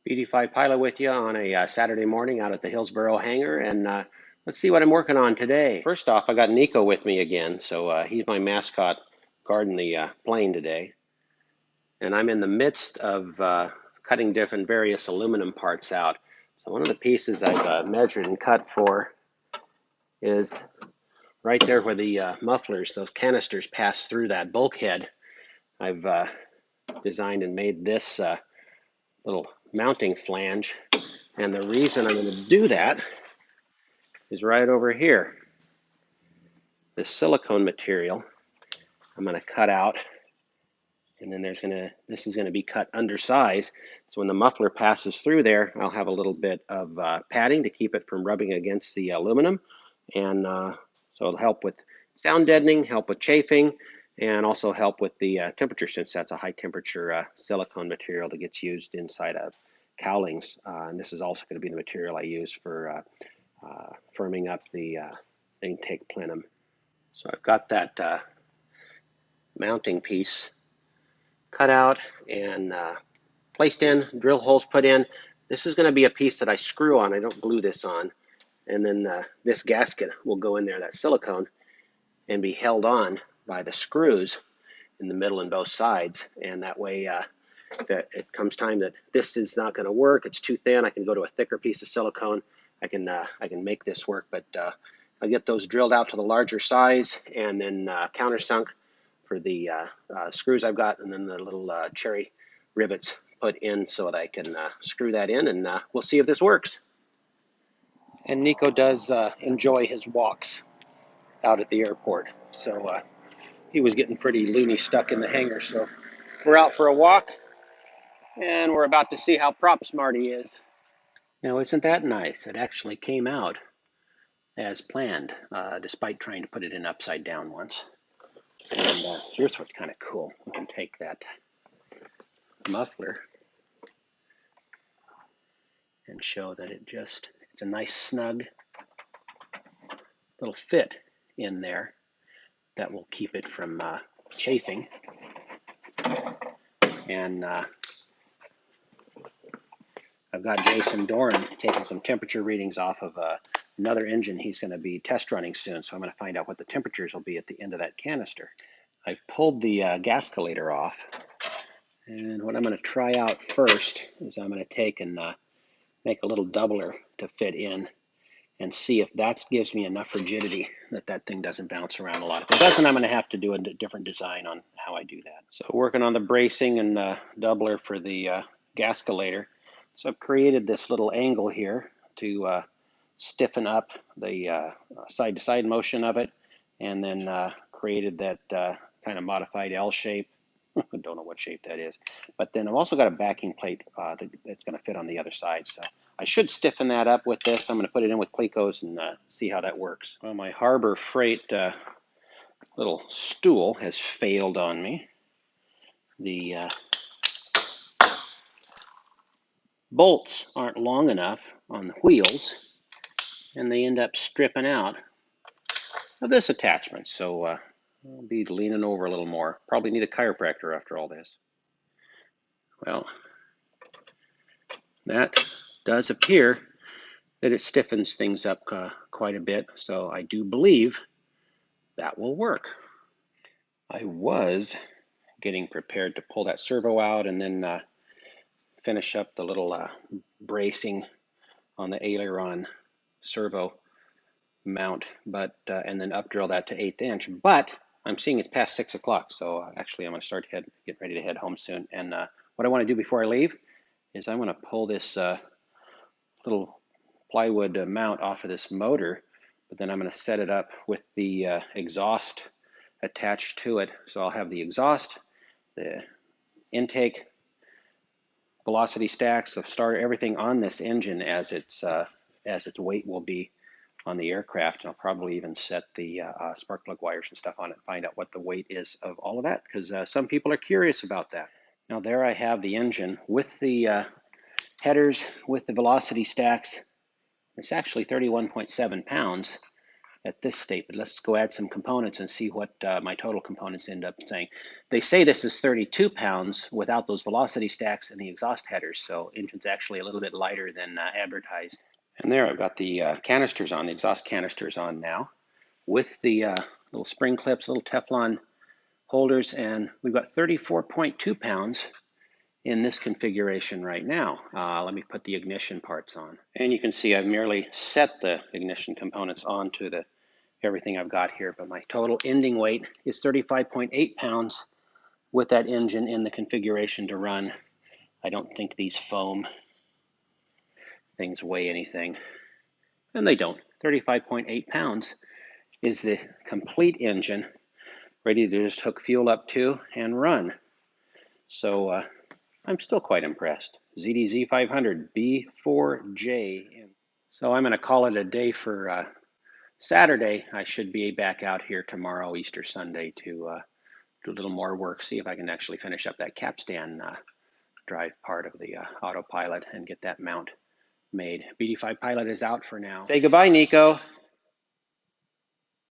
BD5 Pilot with you on a Saturday morning out at the Hillsboro hangar, and let's see what I'm working on today. First off, I got Nico with me again, so he's my mascot guarding the plane today. And I'm in the midst of cutting different various aluminum parts out. So one of the pieces I've measured and cut for is right there where the mufflers, those canisters, pass through that bulkhead. I've designed and made this little mounting flange, and the reason I'm going to do that is right over here. This silicone material I'm going to cut out, and then this is going to be cut undersize, so when the muffler passes through there, I'll have a little bit of padding to keep it from rubbing against the aluminum, and so it'll help with sound deadening, help with chafing, and also help with the temperature, since that's a high temperature silicone material that gets used inside of cowlings. And this is also going to be the material I use for firming up the intake plenum. So I've got that mounting piece cut out and placed in, drill holes put in. This is going to be a piece that I screw on. I don't glue this on. And then this gasket will go in there, that silicone, and be held on by the screws in the middle and both sides. And that way, if it comes time that this is not going to work, it's too thin, I can go to a thicker piece of silicone. I can make this work, but I get those drilled out to the larger size, and then countersunk for the screws I've got, and then the little cherry rivets put in so that I can screw that in, and we'll see if this works. And Nico does enjoy his walks out at the airport, so he was getting pretty loony stuck in the hangar, so we're out for a walk, and we're about to see how prop smart he is. Now, isn't that nice? It actually came out as planned, despite trying to put it in upside down once. And here's what's kind of cool. We can take that muffler and show that it's a nice snug little fit in there that will keep it from chafing. And I've got Jason Doran taking some temperature readings off of another engine he's going to be test running soon, so I'm going to find out what the temperatures will be at the end of that canister. I've pulled the gascolator off, and what I'm going to try out first is I'm going to take and make a little doubler to fit in and see if that gives me enough rigidity that thing doesn't bounce around a lot. If it doesn't, I'm going to have to do a different design on how I do that. So working on the bracing and the doubler for the gascolator. So I've created this little angle here to stiffen up the side-to-side motion of it, and then created that kind of modified L shape. I don't know what shape that is. But then I've also got a backing plate that's going to fit on the other side. So I should stiffen that up with this. I'm going to put it in with Clecos and see how that works. Well, my Harbor Freight little stool has failed on me. The bolts aren't long enough on the wheels, and they end up stripping out of this attachment. So I'll be leaning over a little more. Probably need a chiropractor after all this. Well, that does appear that it stiffens things up quite a bit, so I do believe that will work. I was getting prepared to pull that servo out and then finish up the little bracing on the aileron servo mount, but and then up drill that to 1/8 inch. But I'm seeing it's past 6 o'clock, so actually I'm going to start get ready to head home soon. And what I want to do before I leave is I'm going to pull this little plywood mount off of this motor, but then I'm going to set it up with the exhaust attached to it. So I'll have the exhaust, the intake, velocity stacks, the starter, everything on this engine as its weight will be on the aircraft. And I'll probably even set the spark plug wires and stuff on it and find out what the weight is of all of that, because some people are curious about that. Now there I have the engine with the headers, with the velocity stacks. It's actually 31.7 pounds, at this state, but let's go add some components and see what my total components end up saying. They say this is 32 pounds without those velocity stacks and the exhaust headers, so engine's actually a little bit lighter than advertised. And there, I've got the canisters on, the exhaust canisters on now, with the little spring clips, little Teflon holders, and we've got 34.2 pounds in this configuration right now. Let me put the ignition parts on. And you can see I've merely set the ignition components onto the everything I've got here, but my total ending weight is 35.8 pounds with that engine in the configuration to run. I don't think these foam things weigh anything, and they don't. 35.8 pounds is the complete engine ready to just hook fuel up to and run. So I'm still quite impressed. ZDZ500B4-J. So I'm going to call it a day for Saturday. I should be back out here tomorrow, Easter Sunday, to do a little more work, see if I can actually finish up that capstan drive part of the autopilot and get that mount made. BD5 Pilot is out for now. Say goodbye, Nico.